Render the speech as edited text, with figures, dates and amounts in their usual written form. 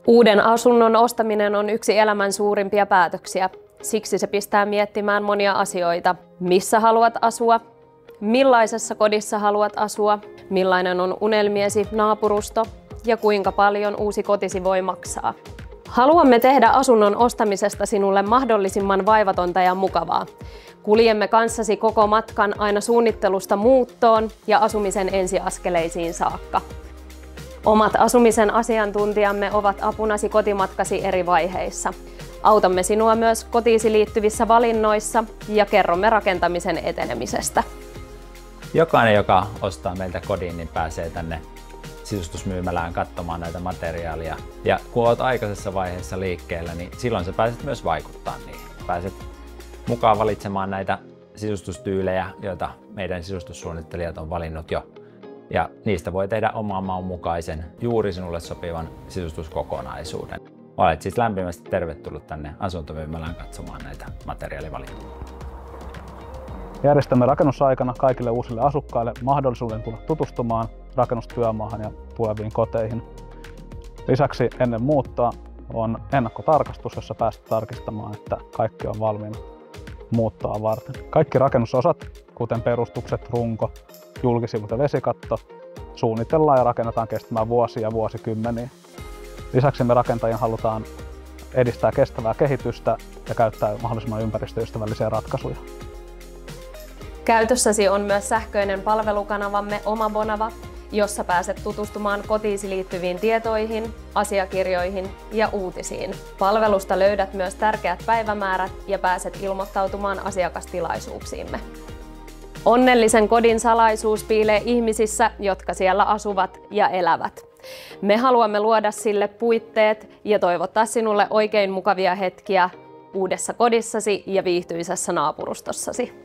Uuden asunnon ostaminen on yksi elämän suurimpia päätöksiä. Siksi se pistää miettimään monia asioita. Missä haluat asua? Millaisessa kodissa haluat asua? Millainen on unelmiesi naapurusto? Ja kuinka paljon uusi kotisi voi maksaa? Haluamme tehdä asunnon ostamisesta sinulle mahdollisimman vaivatonta ja mukavaa. Kuljemme kanssasi koko matkan aina suunnittelusta muuttoon ja asumisen ensiaskeleisiin saakka. Omat asumisen asiantuntijamme ovat apunasi kotimatkasi eri vaiheissa. Autamme sinua myös kotiisi liittyvissä valinnoissa ja kerromme rakentamisen etenemisestä. Jokainen, joka ostaa meiltä kodin, niin pääsee tänne sisustusmyymälään katsomaan näitä materiaaleja. Ja kun olet aikaisessa vaiheessa liikkeellä, niin silloin sä pääset myös vaikuttamaan niihin. Pääset mukaan valitsemaan näitä sisustustyylejä, joita meidän sisustussuunnittelijat on valinnut jo. Ja niistä voi tehdä oman maun mukaisen, juuri sinulle sopivan sisustuskokonaisuuden. Olet siis lämpimästi tervetullut tänne asuntomyymälään katsomaan näitä materiaalivalintoja. Järjestämme rakennusaikana kaikille uusille asukkaille mahdollisuuden tulla tutustumaan rakennustyömaahan ja tuleviin koteihin. Lisäksi ennen muuttoa on ennakkotarkastus, jossa pääset tarkistamaan, että kaikki on valmiina muuttoa varten. Kaikki rakennusosat, kuten perustukset, runko, julkisivut ja vesikatto, suunnitellaan ja rakennetaan kestämään vuosia ja vuosikymmeniä. Lisäksi me rakentajien halutaan edistää kestävää kehitystä ja käyttää mahdollisimman ympäristöystävällisiä ratkaisuja. Käytössäsi on myös sähköinen palvelukanavamme Oma Bonava, jossa pääset tutustumaan kotiisi liittyviin tietoihin, asiakirjoihin ja uutisiin. Palvelusta löydät myös tärkeät päivämäärät ja pääset ilmoittautumaan asiakastilaisuuksiimme. Onnellisen kodin salaisuus piilee ihmisissä, jotka siellä asuvat ja elävät. Me haluamme luoda sille puitteet ja toivottaa sinulle oikein mukavia hetkiä uudessa kodissasi ja viihtyisässä naapurustossasi.